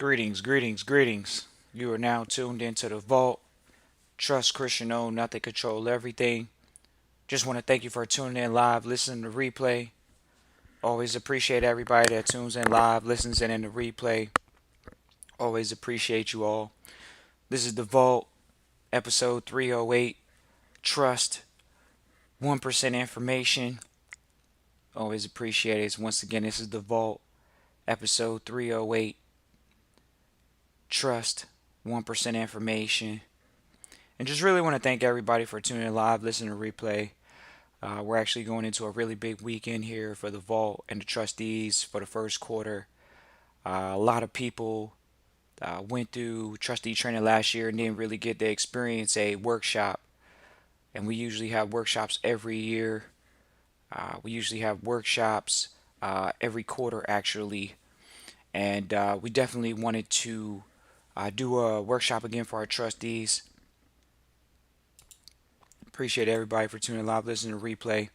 Greetings, greetings, greetings. You are now tuned into the Vault. Trust Christian owned, nothing control everything. Just want to thank you for tuning in live, listening to replay. Always appreciate everybody that tunes in live, listens in the replay. Always appreciate you all. This is the Vault, episode 308. Trust, 1% information. Always appreciate it. Once again, this is the Vault, episode 308. Trust, 1% information. And just really want to thank everybody for tuning in live, listening to replay. We're actually going into a really big weekend here for the Vault and the trustees for the first quarter. A lot of people went through trustee training last year and didn't really get to experience a workshop. And we usually have workshops every year. We usually have workshops every quarter, actually. And we definitely wanted to do a workshop again for our trustees. Appreciate everybody for tuning live, listening to replay.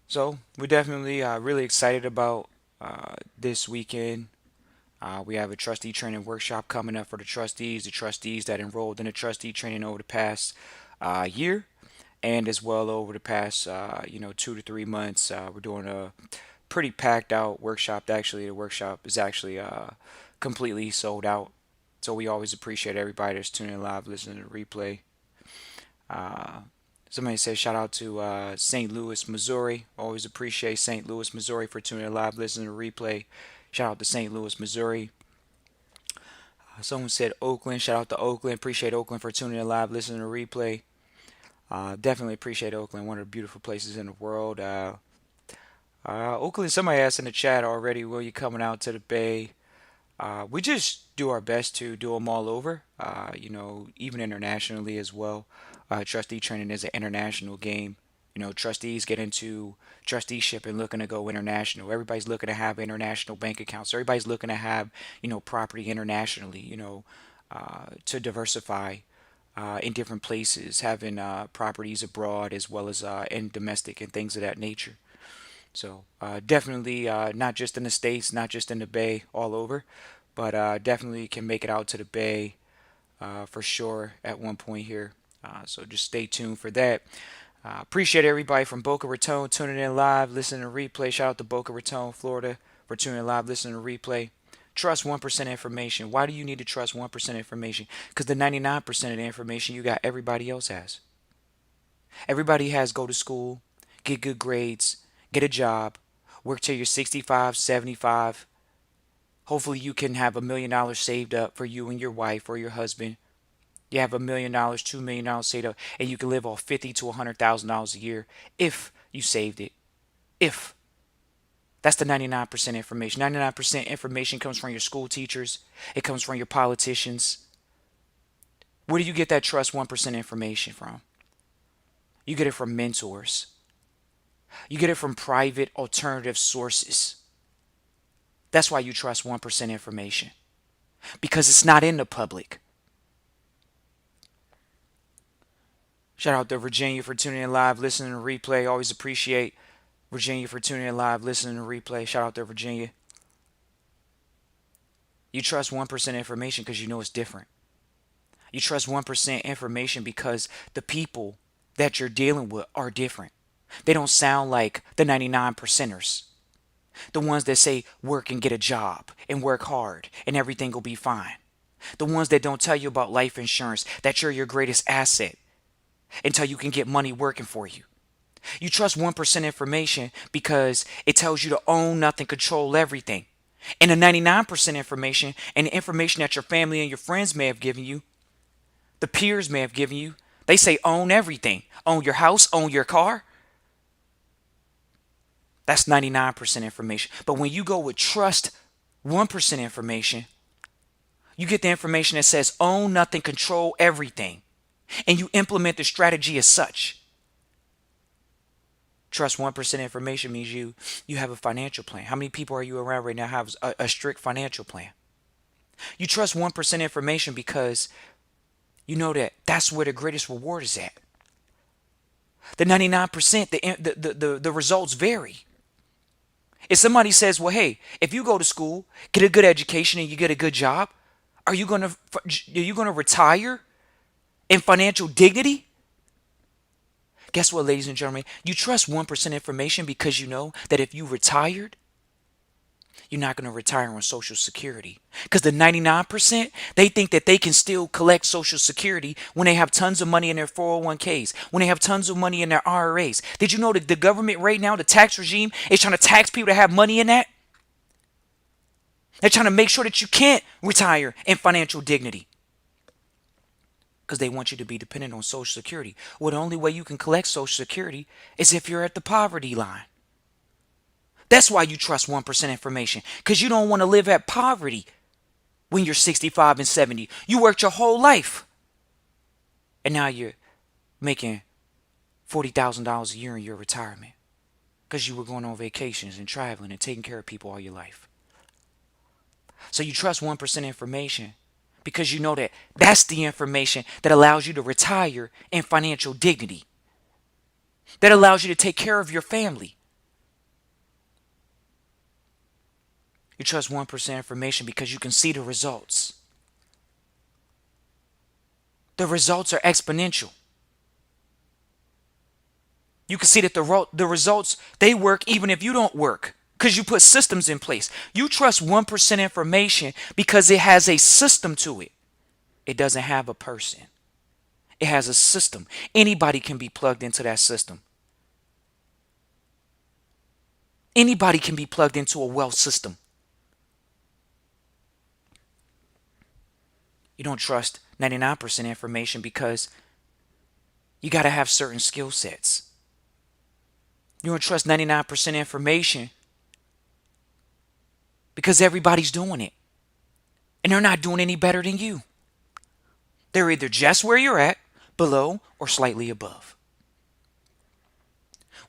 So we're definitely really excited about this weekend. We have a trustee training workshop coming up for the trustees that enrolled in the trustee training over the past year, and as well over the past 2 to 3 months. We're doing a pretty packed out workshop. Actually, the workshop is actually completely sold out. So we always appreciate everybody that's tuning in live, listening to the replay. Uh, Somebody says shout out to St. Louis, Missouri. Always appreciate St. Louis, Missouri for tuning in live, listening to replay. Shout out to St. Louis, Missouri. Someone said Oakland. Shout out to Oakland. Appreciate Oakland for tuning in live, listening to replay. Definitely appreciate Oakland, one of the beautiful places in the world. Oakland, somebody asked in the chat already, will you coming out to the Bay? We just do our best to do them all over, even internationally as well. Trustee training is an international game. Trustees get into trusteeship and looking to go international. Everybody's looking to have international bank accounts. Everybody's looking to have, property internationally, to diversify in different places, having properties abroad as well as in domestic and things of that nature. So definitely not just in the States, not just in the Bay, all over, but definitely can make it out to the Bay for sure at one point here. So just stay tuned for that. Appreciate everybody from Boca Raton tuning in live, listening to replay. Shout out to Boca Raton, Florida for tuning in live, listening to replay. Trust 1% information. Why do you need to trust 1% information? Because the 99% of the information you got, everybody else has. Everybody has go to school, get good grades, get a job, work till you're 65, 75. Hopefully you can have $1 million saved up for you and your wife or your husband. You have $1 million, $2 million saved up, and you can live off $50 to $100,000 a year if you saved it. If. That's the 99% information. 99% information comes from your school teachers. It comes from your politicians. Where do you get that trust 1% information from? You get it from mentors. You get it from private alternative sources. That's why you trust 1% information. Because it's not in the public. Shout out to Virginia for tuning in live, listening to replay. Always appreciate Virginia for tuning in live, listening to replay. Shout out to Virginia. You trust 1% information because you know it's different. You trust 1% information because the people that you're dealing with are different. They don't sound like the 99 percenters. The ones that say work and get a job and work hard and everything will be fine. The ones that don't tell you about life insurance, that you're your greatest asset until you can get money working for you. You trust 1% information because it tells you to own nothing, control everything. And the 99% information and the information that your family and your friends may have given you, the peers may have given you, they say own everything. Own your house, own your car. That's 99% information. But when you go with trust 1% information, you get the information that says own nothing, control everything. And you implement the strategy as such. Trust 1% information means you have a financial plan. How many people are you around right now have a strict financial plan? You trust 1% information because you know that that's where the greatest reward is at. The 99%, the results vary. If somebody says, well, hey, if you go to school, get a good education, and you get a good job, are you gonna retire in financial dignity? Guess what, ladies and gentlemen? You trust 1% information because you know that if you retired, you're not going to retire on Social Security. Because the 99%, they think that they can still collect Social Security when they have tons of money in their 401ks, when they have tons of money in their IRAs. Did you know that the government right now, the tax regime, is trying to tax people to have money in that? They're trying to make sure that you can't retire in financial dignity because they want you to be dependent on Social Security. Well, the only way you can collect Social Security is if you're at the poverty line. That's why you trust 1% information, because you don't want to live at poverty when you're 65 and 70. You worked your whole life, and now you're making $40,000 a year in your retirement because you were going on vacations and traveling and taking care of people all your life. So you trust 1% information because you know that that's the information that allows you to retire in financial dignity, that allows you to take care of your family. You trust 1% information because you can see the results. The results are exponential. You can see that the results, they work even if you don't work because you put systems in place. You trust 1% information because it has a system to it. It doesn't have a person. It has a system. Anybody can be plugged into that system. Anybody can be plugged into a wealth system. You don't trust 99% information because you got to have certain skill sets. You don't trust 99% information because everybody's doing it. And they're not doing any better than you. They're either just where you're at, below, or slightly above.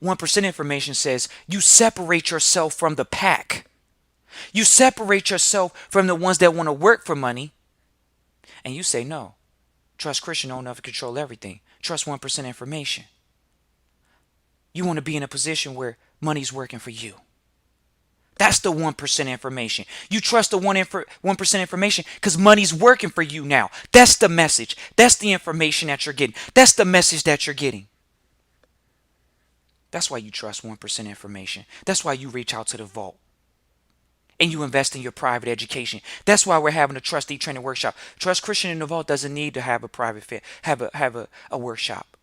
1% information says you separate yourself from the pack. You separate yourself from the ones that want to work for money. And you say, no, trust Christian don't enough to control everything. Trust 1% information. You want to be in a position where money's working for you. That's the 1% information. You trust the 1% information because money's working for you now. That's the message. That's the information that you're getting. That's the message that you're getting. That's why you trust 1% information. That's why you reach out to the vault and you invest in your private education. That's why we're having a trustee training workshop. Trust Christian in the vault doesn't need to have a private a workshop.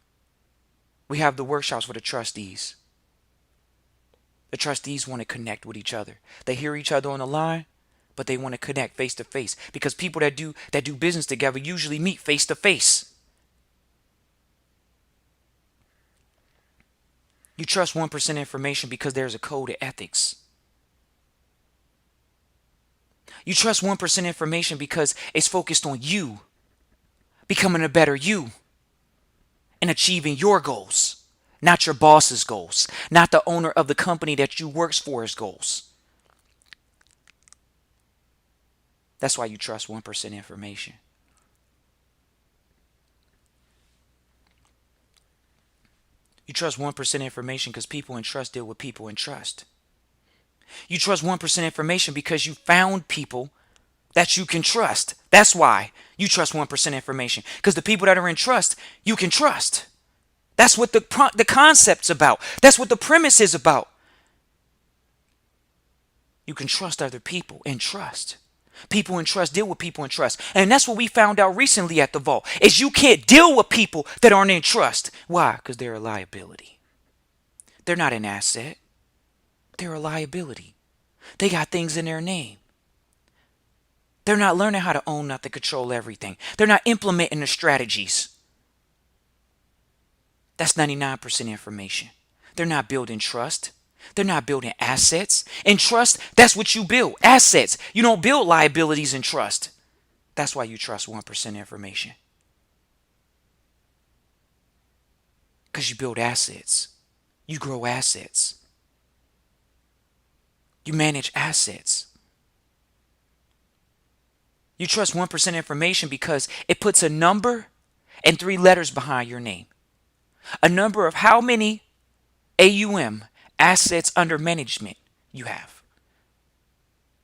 We have the workshops for the trustees. The trustees want to connect with each other. They hear each other on the line, but they want to connect face to face because people that do business together usually meet face to face. You trust 1% information because there's a code of ethics. You trust 1% information because it's focused on you becoming a better you and achieving your goals. Not your boss's goals. Not the owner of the company that you works for's goals. That's why you trust 1% information. You trust 1% information because people in trust deal with people in trust. You trust 1% information because you found people that you can trust. That's why you trust 1% information. Because the people that are in trust, you can trust. That's what the concept's about. That's what the premise is about. You can trust other people and trust. People in trust deal with people in trust. And that's what we found out recently at the vault is you can't deal with people that aren't in trust. Why? Because they're a liability. They're not an asset. They're a liability. They got things in their name. They're not learning how to own nothing, control everything. They're not implementing the strategies. That's 99% information. They're not building trust. They're not building assets. In trust, that's what you build, assets. You don't build liabilities in trust. That's why you trust 1% information. Because you build assets. You grow assets. You manage assets. You trust 1% information because it puts a number and 3 letters behind your name. A number of how many AUM, assets under management, You have.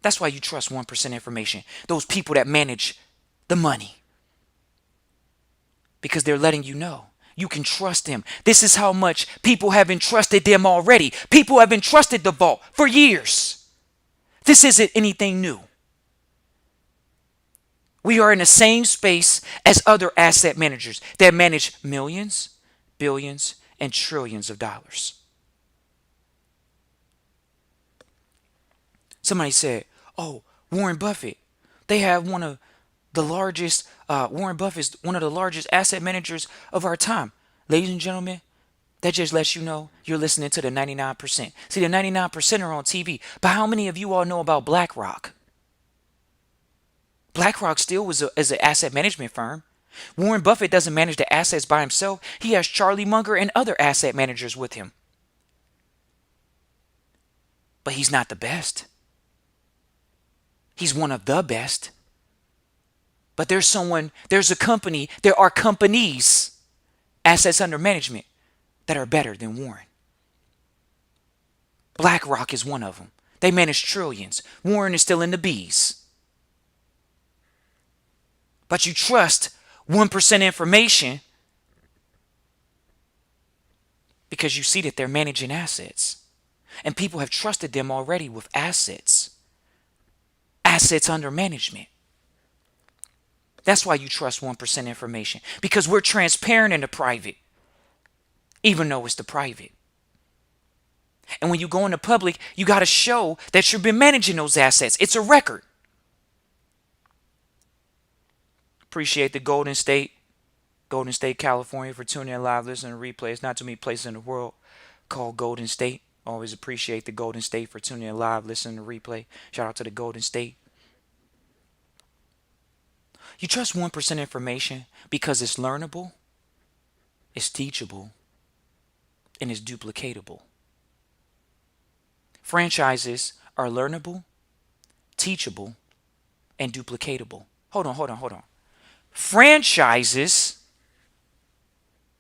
That's why you trust 1% information. Those people that manage the money. Because they're letting you know. You can trust them. This is how much people have entrusted them already. People have entrusted the vault for years. This isn't anything new. We are in the same space as other asset managers that manage millions, billions, and trillions of dollars. Somebody said, oh, Warren Buffett, they have one of the largest, Warren Buffett's one of the largest asset managers of our time. Ladies and gentlemen, that just lets you know you're listening to the 99%. See, the 99% are on TV, but how many of you all know about BlackRock? BlackRock still is an asset management firm. Warren Buffett doesn't manage the assets by himself. He has Charlie Munger and other asset managers with him. But he's not the best. He's one of the best. But there's a company, there are companies, assets under management, that are better than Warren. BlackRock is one of them. They manage trillions. Warren is still in the B's. But you trust 1% information because you see that they're managing assets. And people have trusted them already with assets. Assets under management. That's why you trust 1% information. Because we're transparent in the private. Even though it's the private. And when you go in the public, you got to show that you've been managing those assets. It's a record. Appreciate the Golden State, California for tuning in live, listening to replays. Not too many places in the world called Golden State. Always appreciate the Golden State for tuning in live, listening to replay. Shout out to the Golden State. You trust 1% information because it's learnable, it's teachable, and it's duplicatable. Franchises are learnable, teachable, and duplicatable. Hold on. Franchises,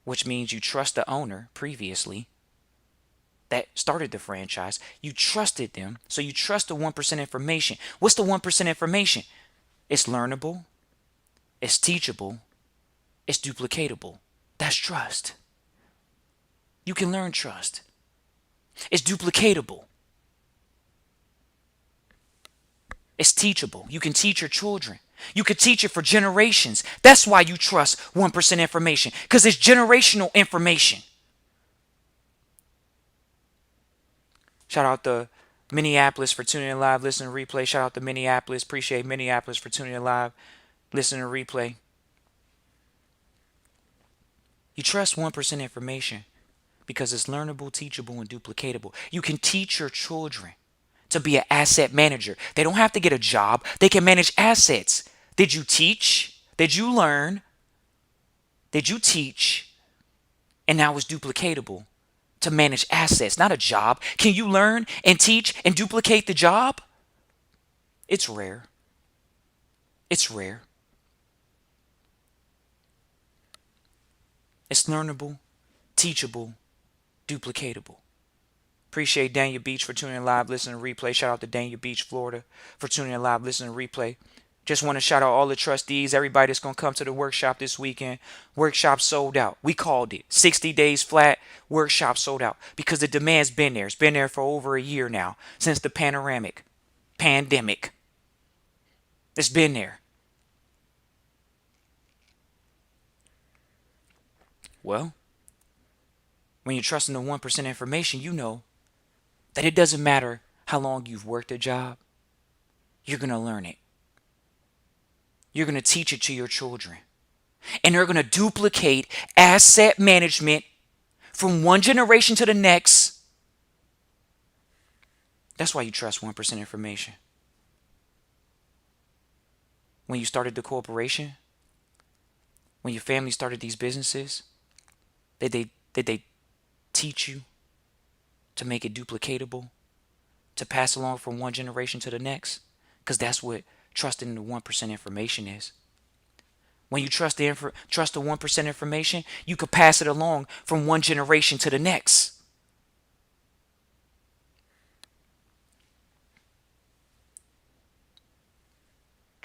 which means you trust the owner previously that started the franchise. You trusted them, so you trust the 1% information. What's the 1% information? It's learnable, it's teachable, it's duplicatable. That's trust. You can learn trust. It's duplicatable. It's teachable. You can teach your children. You could teach it for generations. That's why you trust 1% information, because it's generational information. Shout out to Minneapolis for tuning in live, listening to replay. Shout out to Minneapolis. Appreciate Minneapolis for tuning in live, listening to replay. You trust 1% information because it's learnable, teachable, and duplicatable. You can teach your children to be an asset manager. They don't have to get a job. They can manage assets. Did you teach? Did you learn? Did you teach? And now it's duplicatable to manage assets, not a job. Can you learn and teach and duplicate the job? It's rare. It's rare. It's learnable, teachable, duplicatable. Appreciate Daniel Beach for tuning in live, listening to replay. Shout out to Daniel Beach, Florida for tuning in live, listening to replay. Just want to shout out all the trustees, everybody that's going to come to the workshop this weekend. Workshop sold out. We called it. 60 days flat, workshop sold out. Because the demand's been there. It's been there for over a year now, since the pandemic. It's been there. Well, when you're trusting the 1% information, you know that it doesn't matter how long you've worked a job. You're going to learn it. You're going to teach it to your children. And they're going to duplicate asset management from one generation to the next. That's why you trust 1% information. When you started the corporation, when your family started these businesses, did they teach you to make it duplicatable, to pass along from one generation to the next? Because that's what trusting the 1% information is. When you trust the 1% information, you could pass it along from one generation to the next.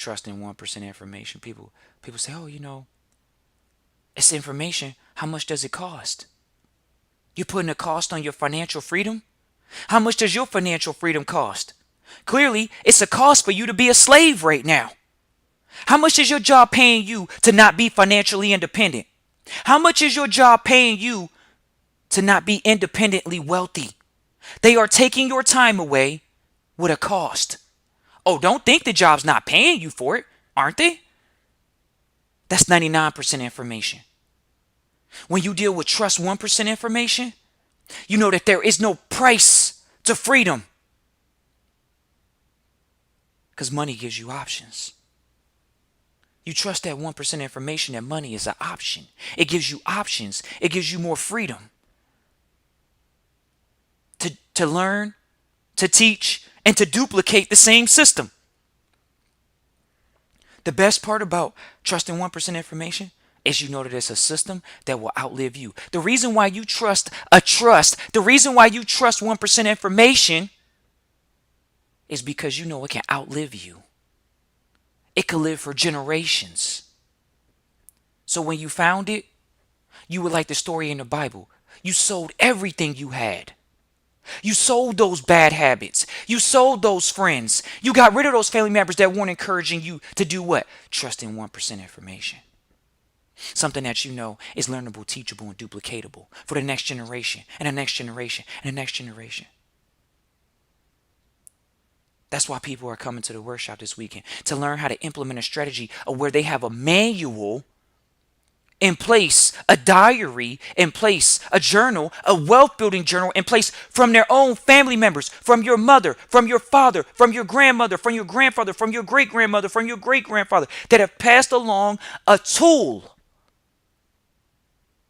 trusting 1% information. People say, oh, it's information. How much does it cost? You're putting a cost on your financial freedom? How much does your financial freedom cost? Clearly, it's a cost for you to be a slave right now. How much is your job paying you to not be financially independent? How much is your job paying you to not be independently wealthy? They are taking your time away with a cost. Oh, don't think the job's not paying you for it, aren't they? That's 99% information. When you deal with trust 1% information, you know that there is no price to freedom. Because money gives you options. You trust that 1% information that money is an option. It gives you options. It gives you more freedom to learn, to teach, and to duplicate the same system. The best part about trusting 1% information is you know that it's a system that will outlive you. The reason why you trust the reason why you trust 1% information is because you know it can outlive you. It can live for generations. So when you found it, you were like the story in the Bible. You sold everything you had. You sold those bad habits. You sold those friends. You got rid of those family members that weren't encouraging you to do what? Trust in 1% information. Something that you know is learnable, teachable, and duplicatable for the next generation and the next generation and the next generation. That's why people are coming to the workshop this weekend, to learn how to implement a strategy of where they have a manual in place, a diary in place, a journal, a wealth building journal in place from their own family members, from your mother, from your father, from your grandmother, from your grandfather, from your great grandmother, from your great grandfather, that have passed along a tool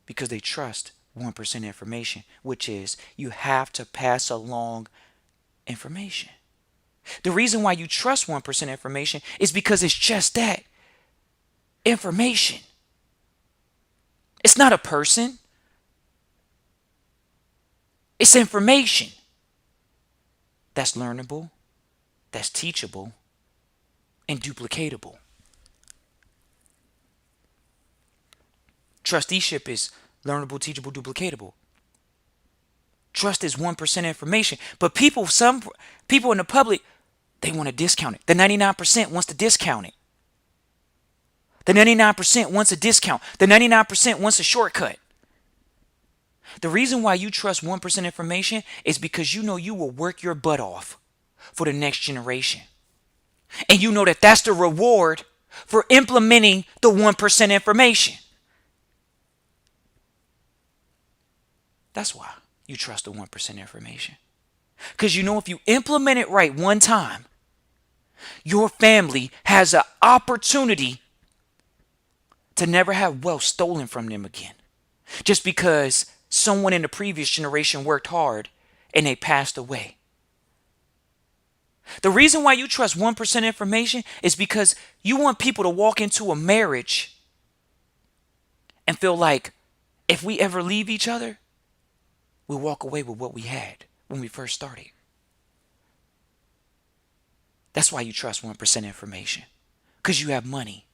because they trust 1% information, which is you have to pass along information. The reason why you trust 1% information is because it's just that, information. It's not a person. It's information. That's learnable, that's teachable, and duplicatable. Trusteeship is learnable, teachable, duplicatable. Trust is 1% information. But some people in the public, they want to discount it. The 99% wants to discount it. The 99% wants a discount. The 99% wants a shortcut. The reason why you trust 1% information is because you know you will work your butt off for the next generation. And you know that that's the reward for implementing the 1% information. That's why you trust the 1% information. Because you know if you implement it right one time, your family has an opportunity to never have wealth stolen from them again. Just because someone in the previous generation worked hard and they passed away. The reason why you trust 1% information is because you want people to walk into a marriage and feel like if we ever leave each other, we'll walk away with what we had when we first started. That's why you trust 1% information. Because you have money.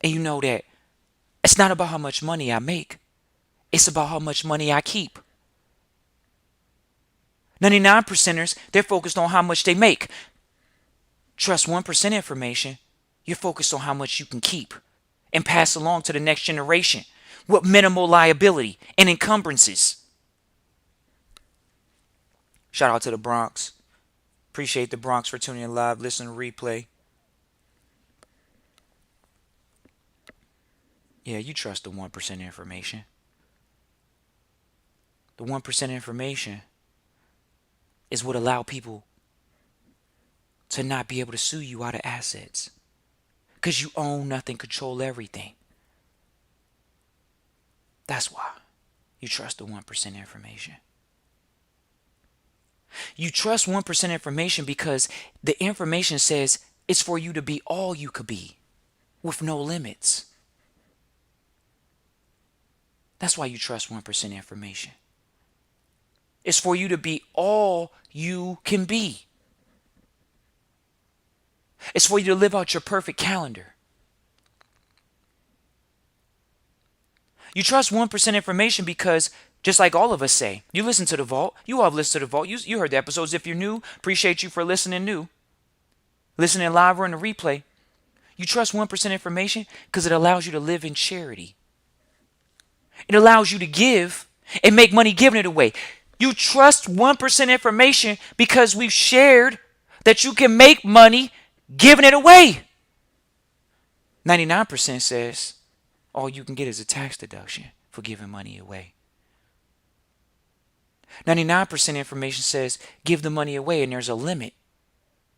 And you know that it's not about how much money I make. It's about how much money I keep. 99%ers, they're focused on how much they make. Trust 1% information, you're focused on how much you can keep and pass along to the next generation with minimal liability and encumbrances. Shout out to the Bronx. Appreciate the Bronx for tuning in live, listening to replay. Yeah, you trust the 1% information. The 1% information is what allow people to not be able to sue you out of assets. Because you own nothing, control everything. That's why you trust the 1% information. You trust 1% information because the information says it's for you to be all you could be with no limits. That's why you trust 1% information. It's for you to be all you can be. It's for you to live out your perfect calendar. You trust 1% information because, just like all of us say, you listen to the vault. You all have listened to the vault. You heard the episodes. If you're new, appreciate you for listening new. Listening live or in the replay. You trust 1% information because it allows you to live in charity. It allows you to give and make money giving it away. You trust 1% information because we've shared that you can make money giving it away. 99% says all you can get is a tax deduction for giving money away. 99% information says give the money away and there's a limit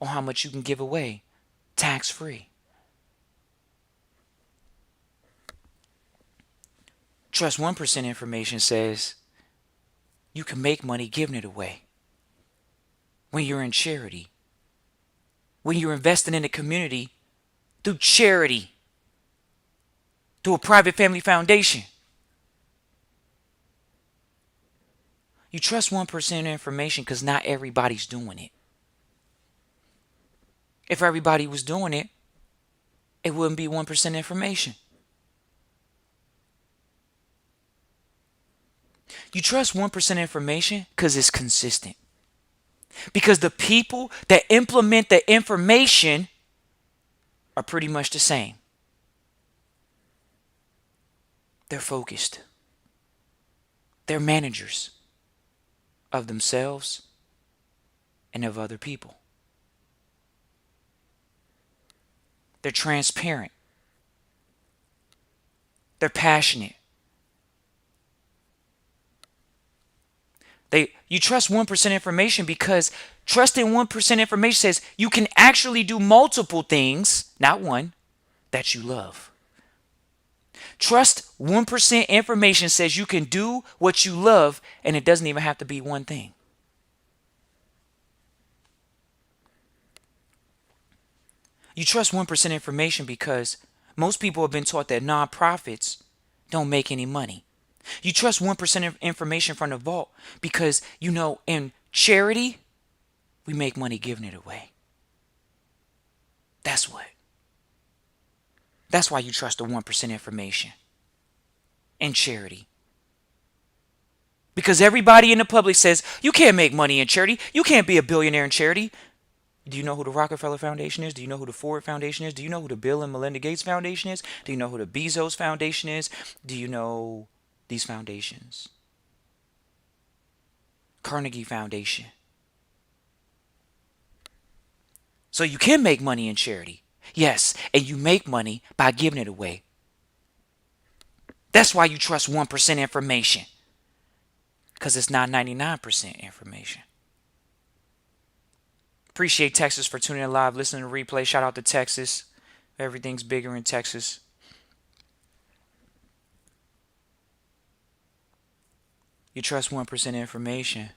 on how much you can give away tax free. Trust 1% information says you can make money giving it away when you're in charity, when you're investing in the community through charity, through a private family foundation. You trust 1% information because not everybody's doing it. If everybody was doing it, it wouldn't be 1% information. You trust 1% information because it's consistent. Because the people that implement the information are pretty much the same. They're focused. They're managers of themselves and of other people. They're transparent. They're passionate. You trust 1% information because trusting 1% information says you can actually do multiple things, not one, that you love. Trust 1% information says you can do what you love and it doesn't even have to be one thing. You trust 1% information because most people have been taught that nonprofits don't make any money. You trust 1% of information from the vault because you know in charity, we make money giving it away. That's what. That's why you trust the 1% information in charity. Because everybody in the public says, you can't make money in charity. You can't be a billionaire in charity. Do you know who the Rockefeller Foundation is? Do you know who the Ford Foundation is? Do you know who the Bill and Melinda Gates Foundation is? Do you know who the Bezos Foundation is? Do you know these foundations? Carnegie Foundation. So you can make money in charity. Yes, and you make money by giving it away. That's why you trust 1% information. Because it's not 99% information. Appreciate Texas for tuning in live, listening to replay. Shout out to Texas. Everything's bigger in Texas. You trust 1% information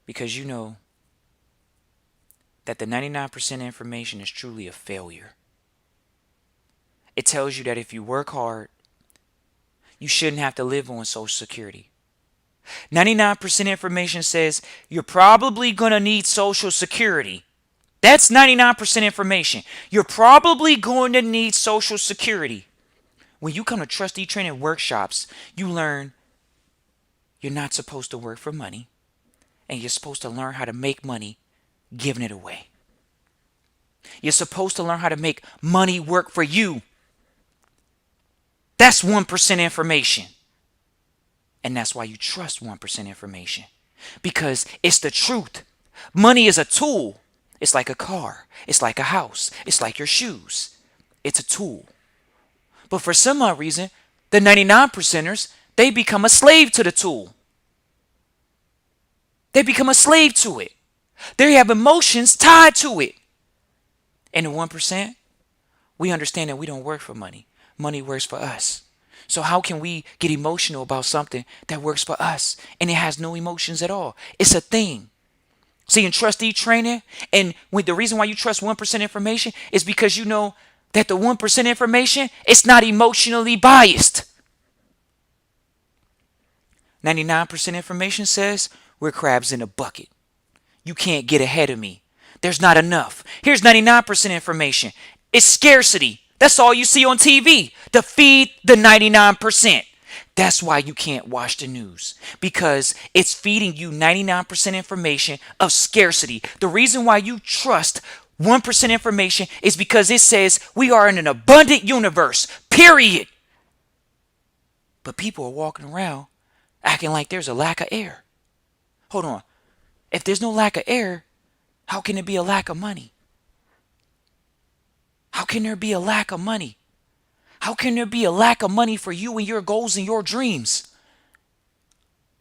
because you know that the 99% information is truly a failure. It tells you that if you work hard, you shouldn't have to live on Social Security. 99% information says you're probably going to need Social Security. That's 99% information. You're probably going to need Social Security. When you come to Trustee training workshops, you learn you're not supposed to work for money, and you're supposed to learn how to make money giving it away. You're supposed to learn how to make money work for you. That's 1% information. And that's why you trust 1% information. Because it's the truth. Money is a tool. It's like a car. It's like a house. It's like your shoes. It's a tool. But for some odd reason, the 99%ers, they become a slave to the tool. They become a slave to it. They have emotions tied to it. And the 1%, we understand that we don't work for money. Money works for us. So how can we get emotional about something that works for us and it has no emotions at all? It's a thing. See, in trustee training, and the reason why you trust 1% information is because you know that the 1% information, it's not emotionally biased. 99% information says we're crabs in a bucket. You can't get ahead of me. There's not enough. Here's 99% information. It's scarcity. That's all you see on TV. To feed the 99%. That's why you can't watch the news, because it's feeding you 99% information of scarcity. The reason why you trust 1% information is because it says we are in an abundant universe, period. But people are walking around acting like there's a lack of air. Hold on. If there's no lack of air, how can there be a lack of money? How can there be a lack of money? How can there be a lack of money for you and your goals and your dreams?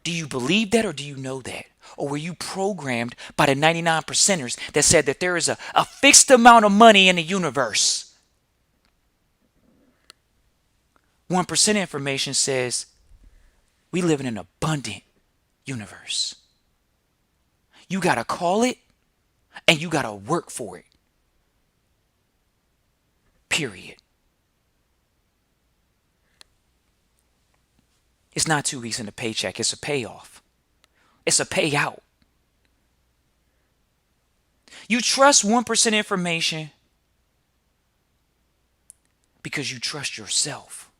Do you believe that, or do you know that? Or were you programmed by the 99 percenters that said that there is a fixed amount of money in the universe? 1% information says we live in an abundant universe. You got to call it and you got to work for it. Period. It's not 2 weeks in a paycheck. It's a payoff. It's a payout. You trust 1% information because you trust yourself.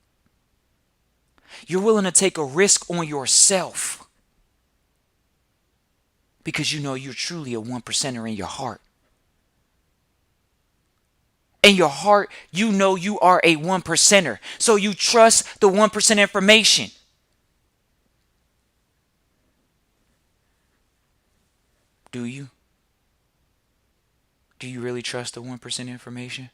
You're willing to take a risk on yourself because you know you're truly a 1%er in your heart. In your heart, you know you are a 1%er. So you trust the 1% information. Do you? Do you really trust the 1% information?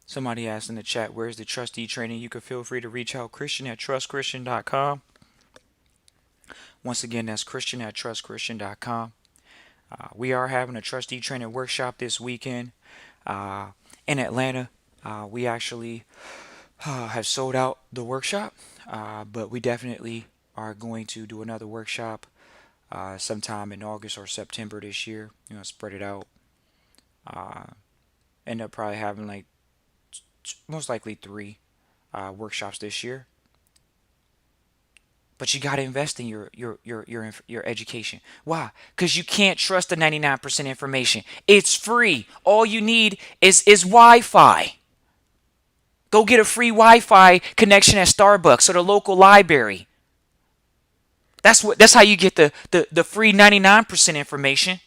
Somebody asked in the chat, where's the trustee training? You can feel free to reach out, Christian at trustchristian.com. Once again, that's Christian at trustchristian.com. We are having a trustee training workshop this weekend in Atlanta. We actually have sold out the workshop, but we definitely are going to do another workshop sometime in August or September this year. Spread it out. End up probably having like most likely 3 workshops this year. But you got to invest in your education. Why? Because you can't trust the 99% information. It's free. All you need is Wi-Fi. Go get a free Wi-Fi connection at Starbucks or the local library. That's how you get the free 99% information.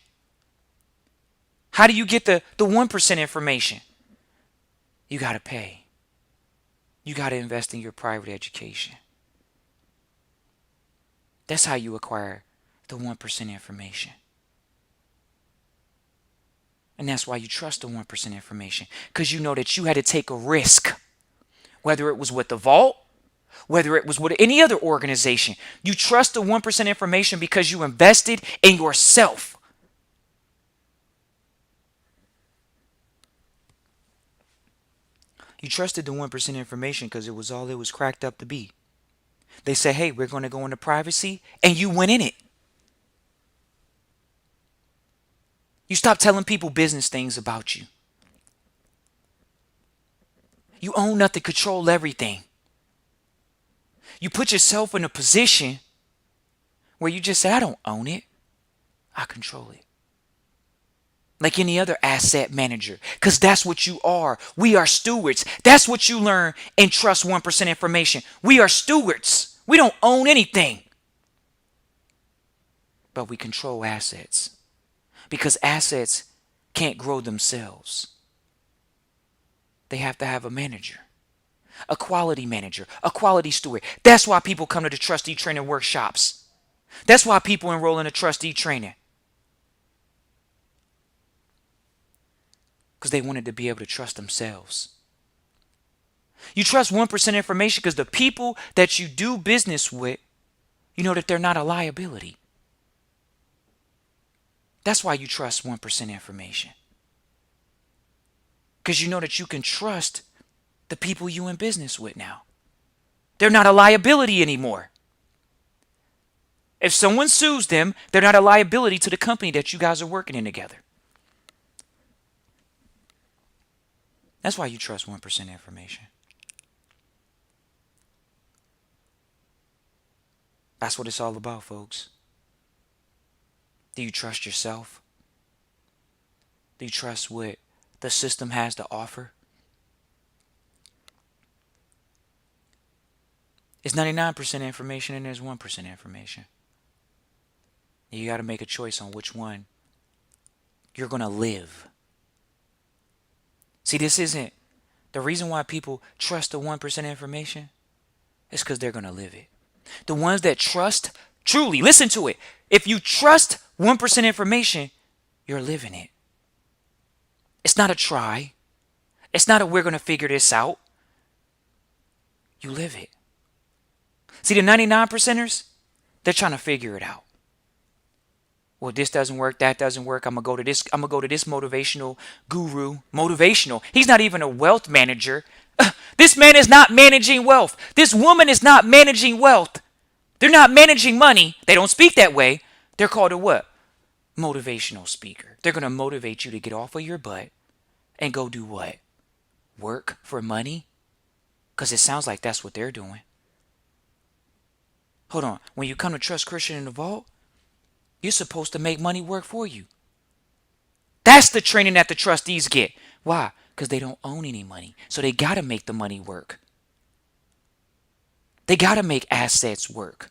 How do you get the 1% information? You got to pay. You got to invest in your private education. That's how you acquire the 1% information. And that's why you trust the 1% information, because you know that you had to take a risk, whether it was with the vault, whether it was with any other organization. You trust the 1% information because you invested in yourself. You trusted the 1% information because it was all it was cracked up to be. They say, hey, we're going to go into privacy, and you went in it. You stopped telling people business things about you. You own nothing, control everything. You put yourself in a position where you just say, I don't own it, I control it. Like any other asset manager, because that's what you are. We are stewards. That's what you learn in Trust 1% Information. We are stewards. We don't own anything, but we control assets, because assets can't grow themselves. They have to have a manager, a quality manager, a quality steward. That's why people come to the trustee training workshops. That's why people enroll in the trustee training, because they wanted to be able to trust themselves. You trust 1% information because the people that you do business with, you know that they're not a liability. That's why you trust 1% information, because you know that you can trust the people you in business with now. They're not a liability anymore. If someone sues them, they're not a liability to the company that you guys are working in together. That's why you trust 1% information. That's what it's all about, folks. Do you trust yourself? Do you trust what the system has to offer? It's 99% information and there's 1% information. You got to make a choice on which one you're going to live. See, this isn't the reason why people trust the 1% information is because they're going to live it. The ones that trust, truly, listen to it. If you trust 1% information, you're living it. It's not a try. It's not a we're going to figure this out. You live it. See, the 99 percenters, they're trying to figure it out. Well, this doesn't work, that doesn't work. I'm going to go to this motivational guru. Motivational. He's not even a wealth manager. This man is not managing wealth. This woman is not managing wealth. They're not managing money. They don't speak that way. They're called a what? Motivational speaker. They're going to motivate you to get off of your butt and go do what? Work for money? Because it sounds like that's what they're doing. Hold on. When you come to Trust Christian in the Vault, you're supposed to make money work for you. That's the training that the trustees get. Why? Because they don't own any money. So they got to make the money work. They got to make assets work.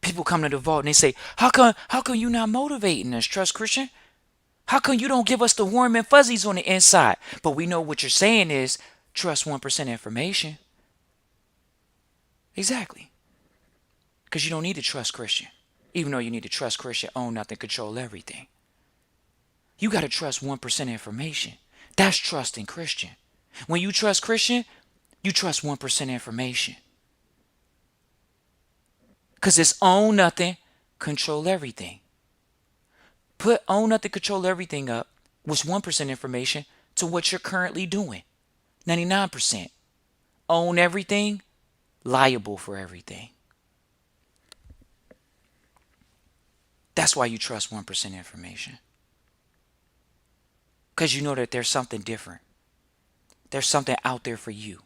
People come to the vault and they say, how come you not motivating us, Trust Christian? How come you don't give us the warm and fuzzies on the inside? But we know what you're saying is trust 1% information. Exactly. Because you don't need to trust Christian. Even though you need to trust Christian, own nothing, control everything. You got to trust 1% information. That's trusting Christian. When you trust Christian, you trust 1% information. Because it's own nothing, control everything. Put own nothing, control everything up with 1% information to what you're currently doing. 99%. Own everything, liable for everything. That's why you trust 1% information. Because you know that there's something different. There's something out there for you.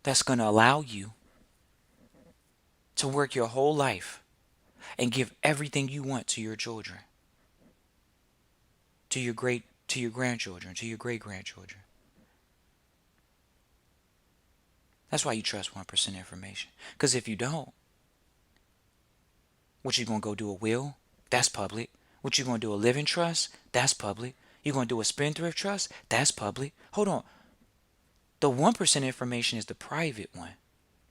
That's going to allow you to work your whole life and give everything you want to your children, to your grandchildren, to your great grandchildren. That's why you trust 1% information. Because if you don't, what you going to go do a will? That's public. What you going to do a living trust? That's public. You going to do a spendthrift trust? That's public. Hold on. The 1% information is the private one,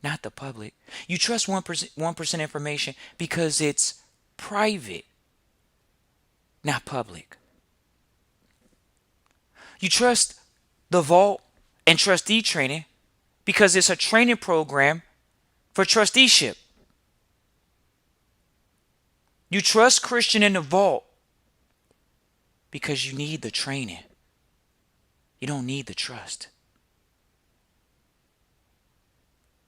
not the public. You trust 1% information because it's private, not public. You trust the vault and trustee training because it's a training program for trusteeship. You trust Christian in the vault because you need the training. You don't need the trust.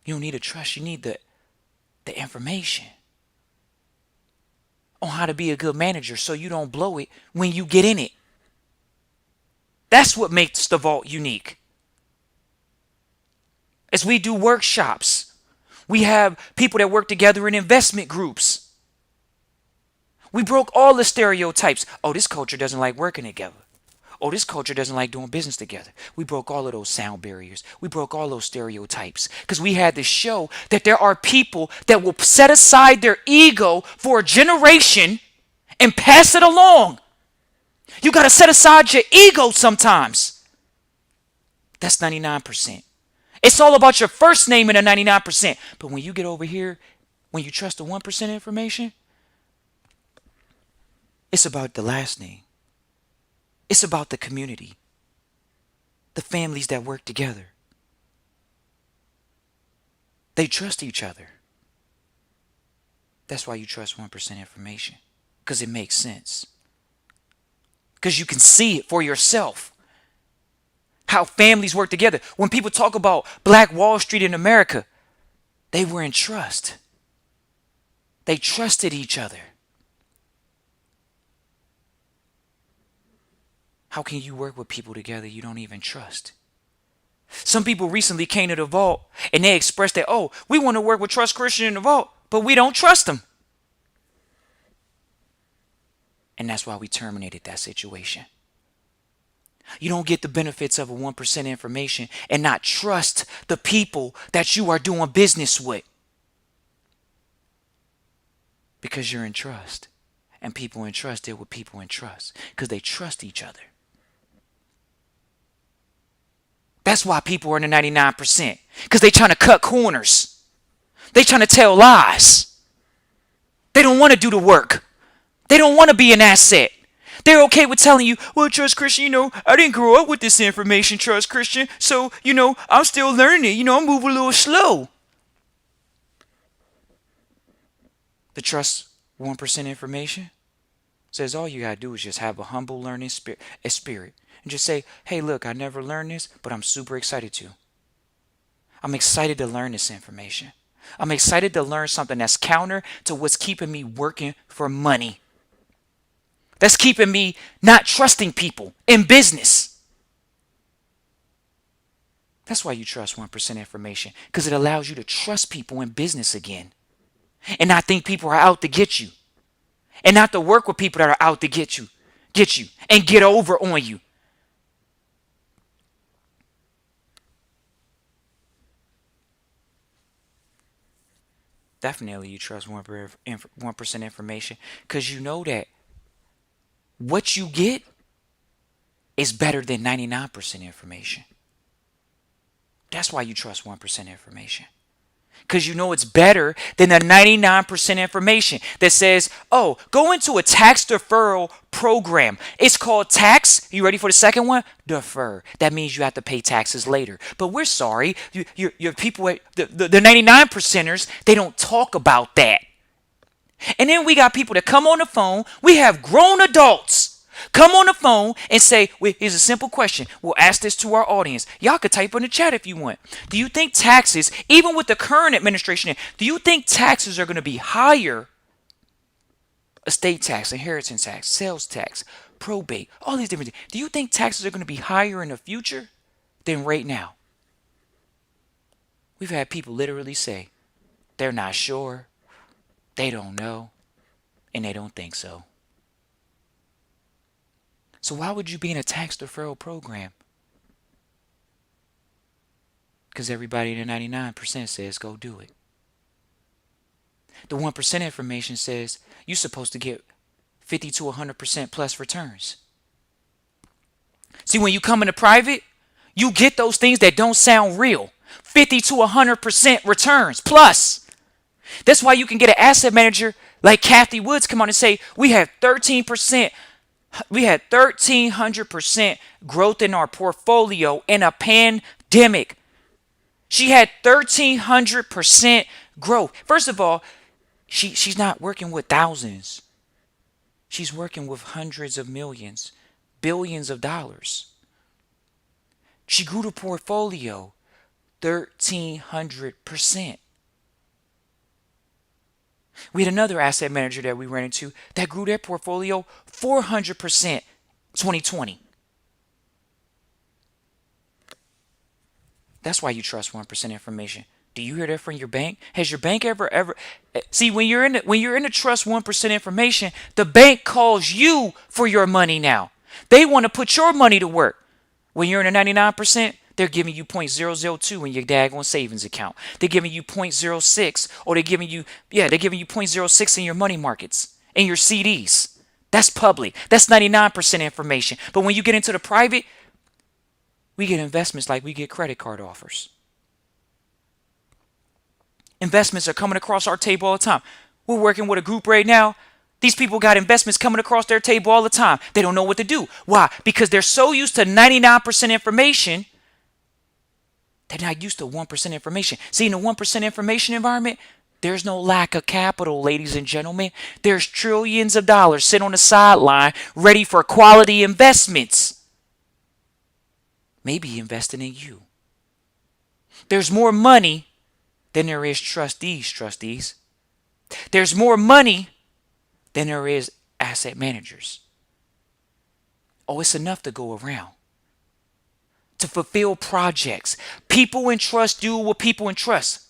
You don't need a trust. You need the information on how to be a good manager so you don't blow it when you get in it. That's what makes the vault unique. As we do workshops, we have people that work together in investment groups. We broke all the stereotypes. Oh, this culture doesn't like working together. Oh, this culture doesn't like doing business together. We broke all of those sound barriers. We broke all those stereotypes because we had to show that there are people that will set aside their ego for a generation and pass it along. You got to set aside your ego sometimes. That's 99%. It's all about your first name in the 99%. But when you get over here, when you trust the 1% information, it's about the last name. It's about the community, the families that work together. They trust each other. That's why you trust 1% information, because it makes sense. Because you can see it for yourself. How families work together. When people talk about Black Wall Street in America, they were in trust. They trusted each other. How can you work with people together you don't even trust? Some people recently came to the vault and they expressed that, oh, we want to work with Trust Christian in the vault, but we don't trust them. And that's why we terminated that situation. You don't get the benefits of a 1% information and not trust the people that you are doing business with. Because you're in trust. And people in trust deal with people in trust. Because they trust each other. That's why people are in the 99%. Because they trying to cut corners. They trying to tell lies. They don't want to do the work. They don't want to be an asset. They're okay with telling you, well, Trust Christian, I didn't grow up with this information, Trust Christian. So, I'm still learning it. I'm moving a little slow. The Trust 1% information says all you got to do is just have a humble learning spirit. And just say, hey, look, I never learned this, but I'm super excited to. I'm excited to learn this information. I'm excited to learn something that's counter to what's keeping me working for money. That's keeping me not trusting people in business. That's why you trust 1% information, because it allows you to trust people in business again and not think people are out to get you and not to work with people that are out to get you and get over on you. Definitely you trust 1% information because you know that what you get is better than 99% information. That's why you trust 1% information. Because you know it's better than the 99% information that says, oh, go into a tax deferral program. It's called tax. You ready for the second one? Defer. That means you have to pay taxes later. But we're sorry. Your people, the 99%ers, they don't talk about that. And then we got people that come on the phone. We have grown adults come on the phone and say, well, here's a simple question. We'll ask this to our audience. Y'all could type in the chat if you want. Do you think taxes, even with the current administration, do you think taxes are going to be higher? Estate tax, inheritance tax, sales tax, probate, all these different things. Do you think taxes are going to be higher in the future than right now? We've had people literally say they're not sure, they don't know, and they don't think so. So why would you be in a tax deferral program? Because everybody in the 99% says go do it. The 1% information says you're supposed to get 50 to 100% plus returns. See, when you come into private, you get those things that don't sound real. 50 to 100% returns plus. That's why you can get an asset manager like Kathy Woods come on and say, we had 13%. We had 1,300% growth in our portfolio in a pandemic. She had 1,300% growth. First of all, she's not working with thousands. She's working with hundreds of millions, billions of dollars. She grew the portfolio 1,300%. We had another asset manager that we ran into that grew their portfolio 400% 2020. That's why you trust 1% information. Do you hear that from your bank? Has your bank ever see when you're in the trust 1% information, the bank calls you for your money now. They want to put your money to work. When you're in a 99%, they're giving you 0.002 in your daggone savings account. They're giving you 0.06, or they're giving you 0.06 in your money markets, in your CDs. That's public. That's 99% information. But when you get into the private, we get investments like we get credit card offers. Investments are coming across our table all the time. We're working with a group right now. These people got investments coming across their table all the time. They don't know what to do. Why? Because they're so used to 99% information. They're not used to 1% information. See, in the 1% information environment, there's no lack of capital, ladies and gentlemen. There's trillions of dollars sitting on the sideline ready for quality investments. Maybe investing in you. There's more money than there is trustees. There's more money than there is asset managers. Oh, it's enough to go around. To fulfill projects. People in trust do what people in trust.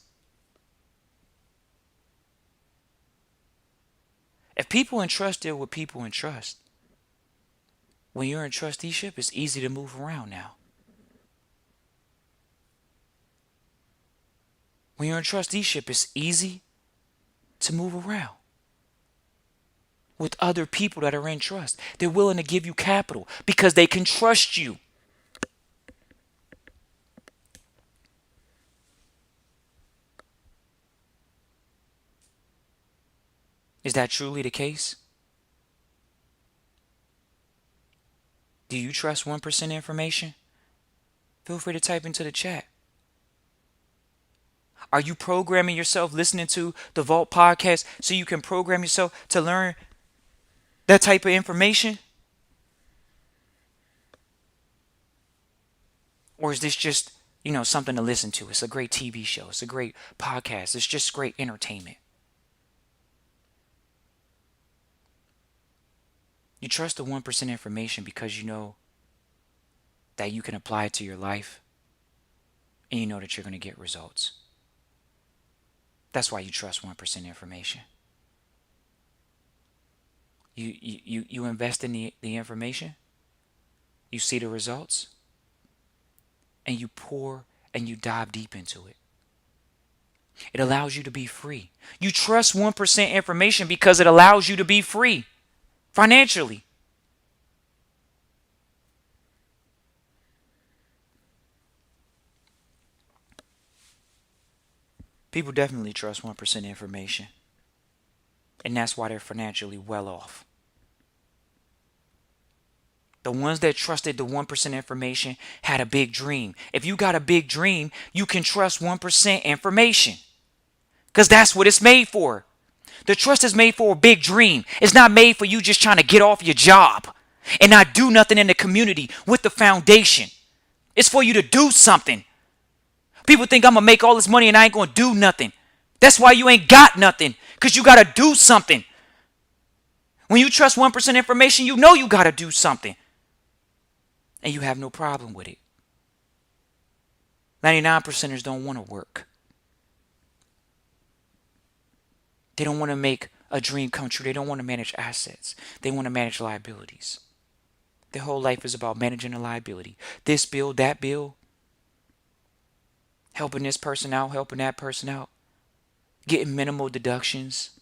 If people in trust deal with people in trust, when you're in trusteeship, it's easy to move around now. When you're in trusteeship, it's easy to move around with other people that are in trust. They're willing to give you capital because they can trust you. Is that truly the case? Do you trust 1% information? Feel free to type into the chat. Are you programming yourself listening to the Vault podcast so you can program yourself to learn that type of information? Or is this just, something to listen to? It's a great TV show. It's a great podcast. It's just great entertainment. You trust the 1% information because you know that you can apply it to your life and you know that you're going to get results. That's why you trust 1% information. You invest in the information, you see the results, and you pour and you dive deep into it. It allows you to be free. You trust 1% information because it allows you to be free financially. People definitely trust 1% information. And that's why they're financially well off. The ones that trusted the 1% information had a big dream. If you got a big dream, you can trust 1% information. Because that's what it's made for. The trust is made for a big dream. It's not made for you just trying to get off your job and not do nothing in the community with the foundation. It's for you to do something. People think I'm going to make all this money and I ain't going to do nothing. That's why you ain't got nothing. Because you got to do something. When you trust 1% information, you know you got to do something. And you have no problem with it. 99%ers don't want to work. They don't want to make a dream come true. They don't want to manage assets. They want to manage liabilities. Their whole life is about managing a liability. This bill, that bill. Helping this person out, helping that person out. Getting minimal deductions.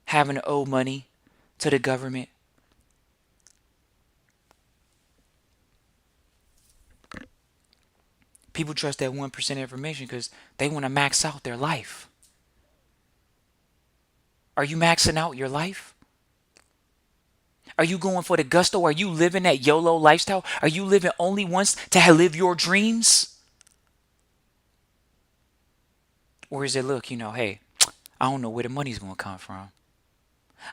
Having to owe money to the government. People trust that 1% information because they want to max out their life. Are you maxing out your life? Are you going for the gusto? Are you living that YOLO lifestyle? Are you living only once to live your dreams? Or is it, look, hey, I don't know where the money's going to come from.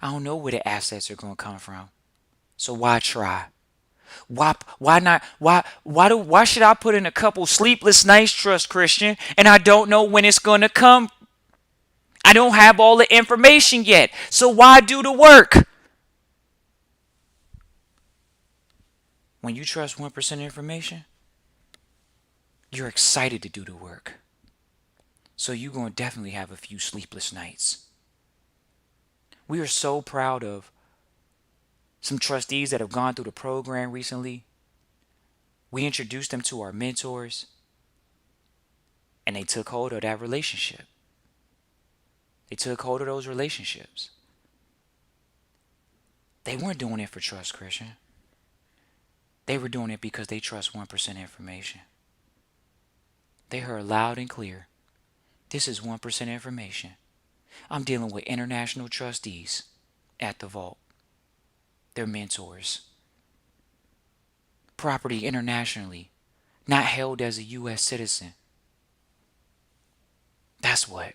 I don't know where the assets are going to come from. So why try? Why not? Why should I put in a couple sleepless nights, Trust Christian, and I don't know when it's going to come? I don't have all the information yet. So why do the work? When you trust 1% information, you're excited to do the work. So you're going to definitely have a few sleepless nights. We are so proud of some trustees that have gone through the program recently. We introduced them to our mentors, and they took hold of that relationship. They took hold of those relationships. They weren't doing it for Trust Christian. They were doing it because they trust 1% information. They heard loud and clear, this is 1% information. I'm dealing with international trustees at the vault. They're mentors. Property internationally, not held as a U.S. citizen. That's what.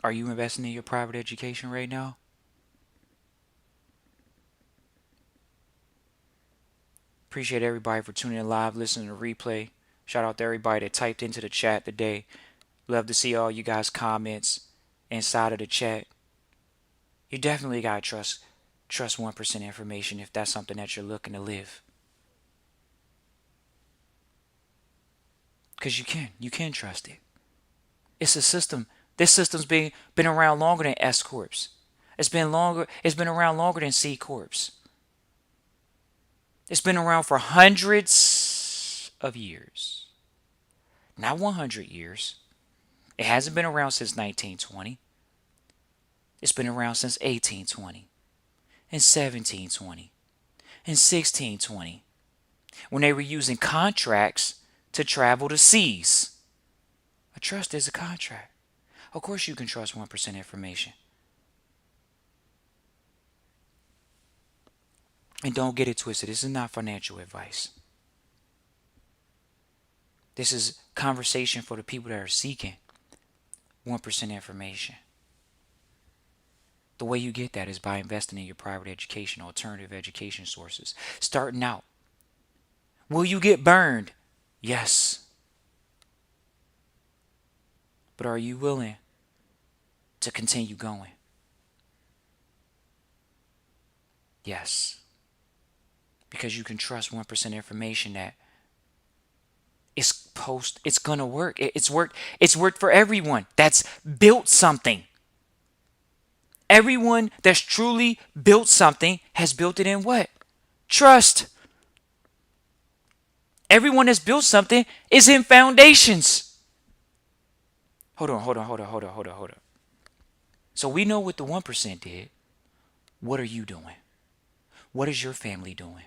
Are you investing in your private education right now? Appreciate everybody for tuning in live, listening to the replay. Shout out to everybody that typed into the chat today. Love to see all you guys' comments inside of the chat. You definitely gotta trust 1% information if that's something that you're looking to live. Because you can trust it. It's a system. This system's been around longer than S corps. It's been around longer than C corps. It's been around for hundreds of years. Not 100 years. It hasn't been around since 1920. It's been around since 1820 and 1720 and 1620 when they were using contracts to travel the seas. A trust is a contract. Of course, you can trust 1% information. And don't get it twisted. This is not financial advice. This is conversation for the people that are seeking 1% information. The way you get that is by investing in your private education, alternative education sources. Starting out. Will you get burned? Yes. But are you willing to continue going? Yes. Because you can trust 1% information that it's gonna work. It's worked for everyone that's built something. Everyone that's truly built something has built it in what? Trust. Everyone that's built something is in foundations. Hold on. So we know what the 1% did. What are you doing? What is your family doing?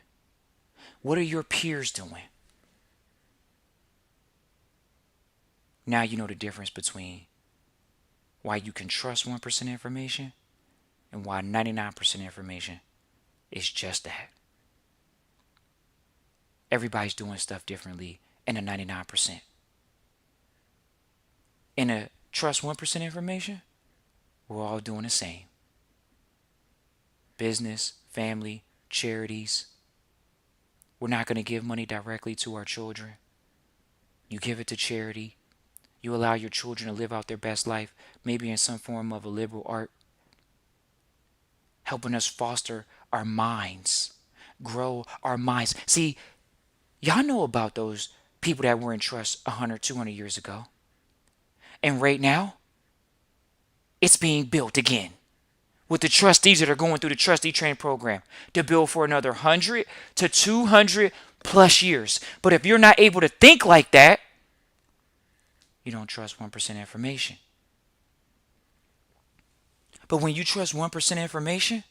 What are your peers doing? Now you know the difference between why you can trust 1% information and why 99% information is just that. Everybody's doing stuff differently in a 99%. In a trust 1% information, we're all doing the same. Business, family, charities. We're not going to give money directly to our children. You give it to charity. You allow your children to live out their best life, maybe in some form of a liberal art, helping us foster our minds, grow our minds. See, y'all know about those people that were in trust 100, 200 years ago. And right now, it's being built again with the trustees that are going through the trustee training program to build for another 100 to 200 plus years. But if you're not able to think like that, you don't trust 1% information. But when you trust 1% information,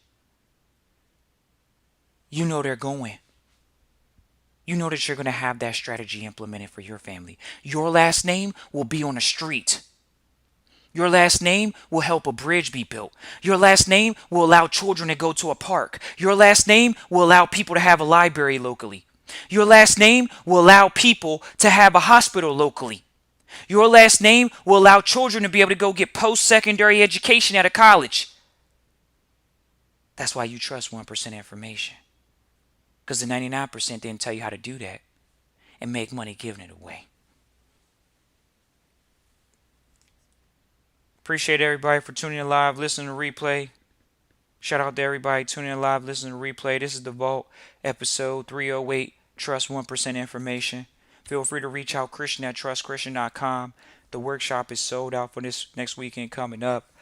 you know they're going. You know that you're going to have that strategy implemented for your family. Your last name will be on a street. Your last name will help a bridge be built. Your last name will allow children to go to a park. Your last name will allow people to have a library locally. Your last name will allow people to have a hospital locally. Your last name will allow children to be able to go get post-secondary education at a college. That's why you trust 1% information. Because the 99% didn't tell you how to do that and make money giving it away. Appreciate everybody for tuning in live, listening to replay. Shout out to everybody tuning in live, listening to replay. This is The Vault, episode 308, Trust 1% Information. Feel free to reach out, Christian at trustchristian.com. The workshop is sold out for this next weekend coming up.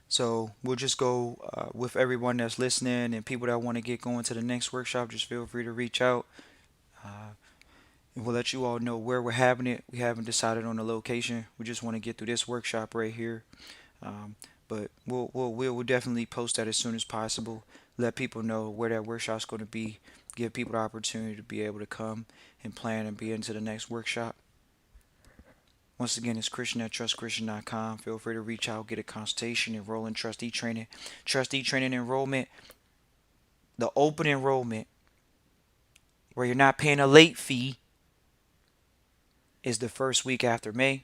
So we'll just go with everyone that's listening and people that want to get going to the next workshop. Just feel free to reach out. And we'll let you all know where we're having it. We haven't decided on the location. We just want to get through this workshop right here. But we'll definitely post that as soon as possible. Let people know where that workshop's going to be. Give people the opportunity to be able to come and plan and be into the next workshop. Once again, it's Christian at trustchristian.com. Feel free to reach out, get a consultation, enroll in trustee training. Trustee training enrollment, the open enrollment, where you're not paying a late fee, is the first week after May.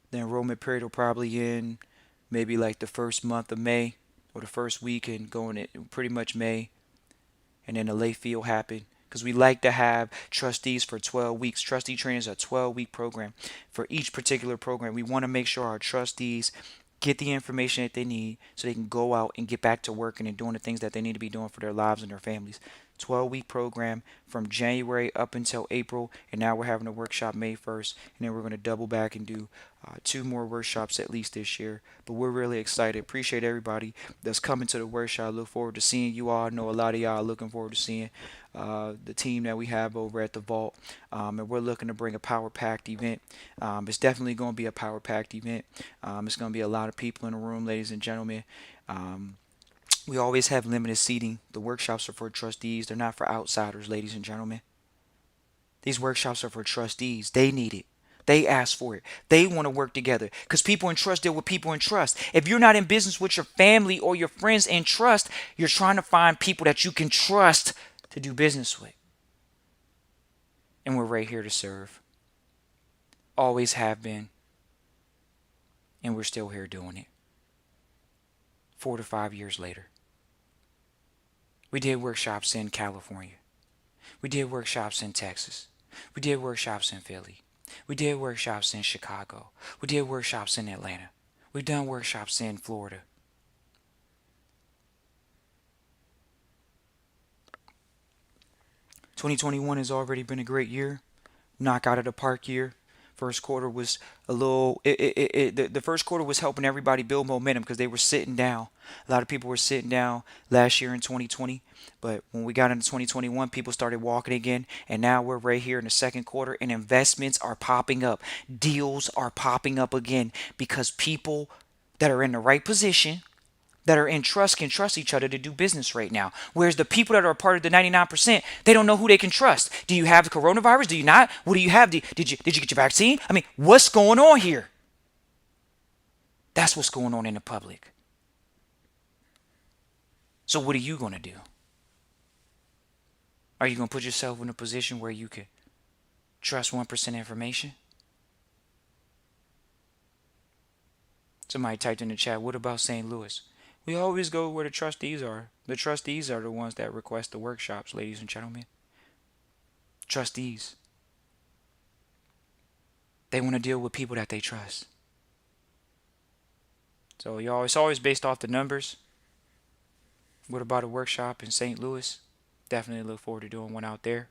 The enrollment period will probably end maybe like the first month of May or the first week and going in pretty much May. And then the late fee will happen because we like to have trustees for 12 weeks. Trustee training is a 12-week program. For each particular program, we want to make sure our trustees get the information that they need so they can go out and get back to working and doing the things that they need to be doing for their lives and their families. 12-week program from January up until April, and now we're having a workshop May 1st, and then we're going to double back and do two more workshops at least this year. But we're really excited. Appreciate everybody that's coming to the workshop. Look forward to seeing you all. I know a lot of y'all are looking forward to seeing the team that we have over at the Vault, and we're looking to bring a power packed event. It's definitely going to be a power packed event. It's going to be a lot of people in the room, ladies and gentlemen. We always have limited seating. The workshops are for trustees. They're not for outsiders, ladies and gentlemen. These workshops are for trustees. They need it. They ask for it. They want to work together because people in trust deal with people in trust. If you're not in business with your family or your friends in trust, you're trying to find people that you can trust to do business with. And we're right here to serve. Always have been. And we're still here doing it. 4 to 5 years later. We did workshops in California. We did workshops in Texas. We did workshops in Philly. We did workshops in Chicago. We did workshops in Atlanta. We've done workshops in Florida. "2021 has already been a great year. Knock out of the park year. First quarter was a little. The first quarter was helping everybody build momentum because they were sitting down. A lot of people were sitting down last year in 2020, but when we got into 2021, people started walking again, and now we're right here in the second quarter, and investments are popping up, deals are popping up again because people that are in the right position, that are in trust, can trust each other to do business right now. Whereas the people that are a part of the 99%, they don't know who they can trust. Do you have the coronavirus? Do you not? What do you have? Did you get your vaccine? I mean, what's going on here? That's what's going on in the public. So what are you going to do? Are you going to put yourself in a position where you can trust 1% information? Somebody typed in the chat, what about St. Louis? We always go where the trustees are. The trustees are the ones that request the workshops, ladies and gentlemen. Trustees. They want to deal with people that they trust. So y'all, it's always based off the numbers. What about a workshop in St. Louis? Definitely look forward to doing one out there.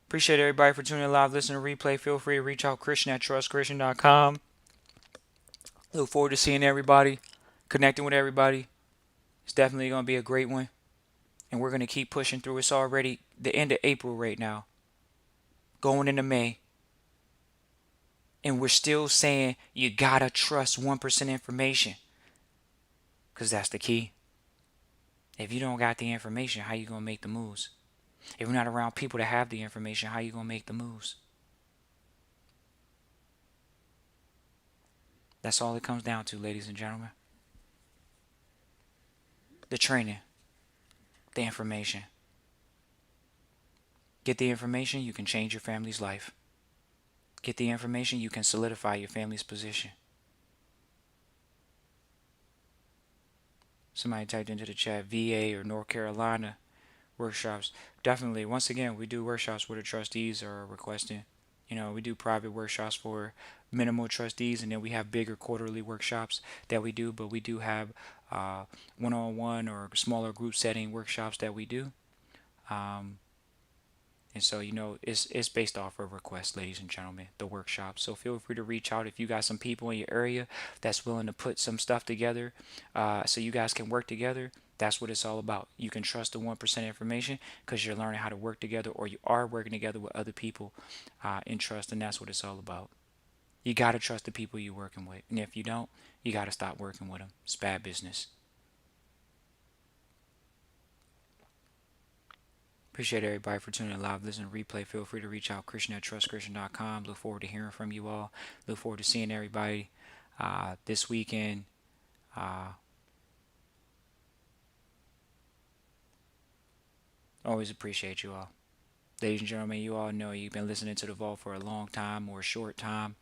Appreciate everybody for tuning in live, listening to replay. Feel free to reach out Christian at trustchristian.com. Look forward to seeing everybody, connecting with everybody. It's definitely going to be a great one. And we're going to keep pushing through. It's already the end of April right now, going into May. And we're still saying you got to trust 1% information, because that's the key. If you don't got the information, how you going to make the moves? If you're not around people that have the information, how you going to make the moves? That's all it comes down to, ladies and gentlemen. The training, the information. Get the information, you can change your family's life. Get the information, you can solidify your family's position. Somebody typed into the chat, VA or North Carolina workshops. Definitely, once again, we do workshops where the trustees are requesting. We do private workshops for minimal trustees, and then we have bigger quarterly workshops that we do, but we do have one-on-one or smaller group setting workshops that we do. And so, it's based off of request, ladies and gentlemen, the workshop. So feel free to reach out if you got some people in your area that's willing to put some stuff together so you guys can work together. That's what it's all about. You can trust the 1% information because you're learning how to work together, or you are working together with other people in trust, and that's what it's all about. You got to trust the people you're working with. And if you don't, you got to stop working with them. It's bad business. Appreciate everybody for tuning in live, listen to replay. Feel free to reach out Christian at trustchristian.com. Look forward to hearing from you all. Look forward to seeing everybody this weekend. Always appreciate you all. Ladies and gentlemen, you all know you've been listening to The Vault for a long time or a short time.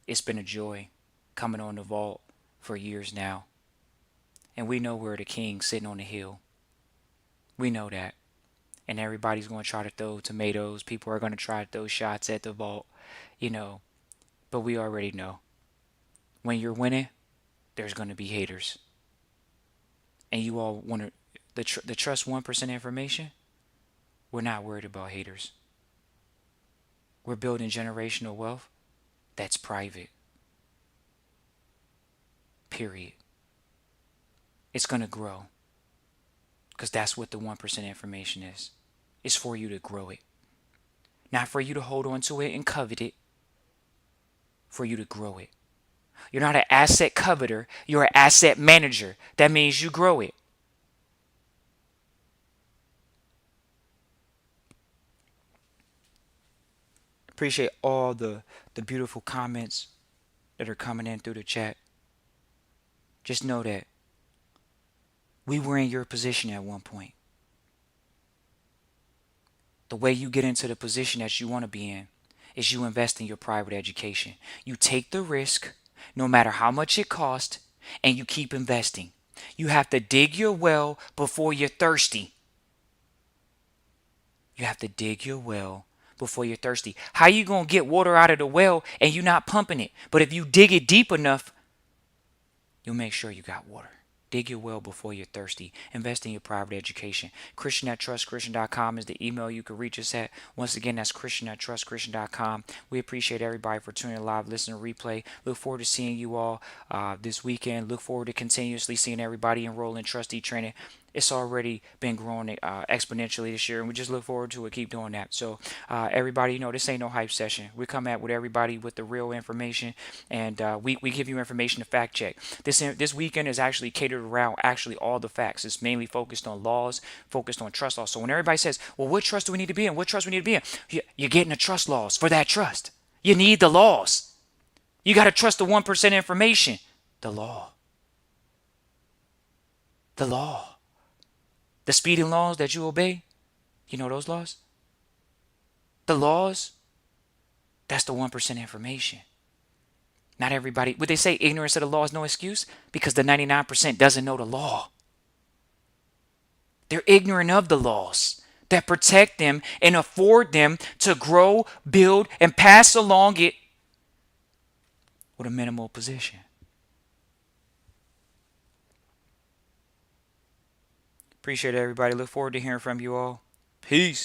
It's been a joy coming on The Vault for years now. And we know we're the king sitting on the hill. We know that. And everybody's going to try to throw tomatoes. People are going to try to throw shots at the vault, you know. But we already know when you're winning, there's going to be haters. And you all want to, the trust 1% information, we're not worried about haters. We're building generational wealth that's private, period. It's going to grow because that's what the 1% information is. It's for you to grow it, not for you to hold on to it and covet it, for you to grow it. You're not an asset coveter, you're an asset manager. That means you grow it. Appreciate all the beautiful comments that are coming in through the chat. Just know that we were in your position at one point. The way you get into the position that you want to be in is you invest in your private education. You take the risk, no matter how much it costs, and you keep investing. You have to dig your well before you're thirsty. You have to dig your well before you're thirsty. How you going to get water out of the well and you're not pumping it? But if you dig it deep enough, you'll make sure you got water. Dig your well before you're thirsty. Invest in your private education. Christian at trustchristian.com is the email you can reach us at. Once again, that's Christian at trustchristian.com. We appreciate everybody for tuning in live, listening, replay. Look forward to seeing you all this weekend. Look forward to continuously seeing everybody enroll in trustee training. It's already been growing exponentially this year, and we just look forward to it. Keep doing that. So, everybody, this ain't no hype session. We come at with everybody with the real information, and we give you information to fact check. This weekend is actually catered around actually all the facts. It's mainly focused on laws, focused on trust laws. So when everybody says, "Well, what trust do we need to be in? What trust we need to be in?" You're getting the trust laws for that trust. You need the laws. You got to trust the 1% information. The law. The law. The speeding laws that you obey, you know those laws? The laws, that's the 1% information. Not everybody, would they say ignorance of the law is no excuse? Because the 99% doesn't know the law. They're ignorant of the laws that protect them and afford them to grow, build, and pass along it with a minimal position. Appreciate it, everybody. Look forward to hearing from you all. Peace.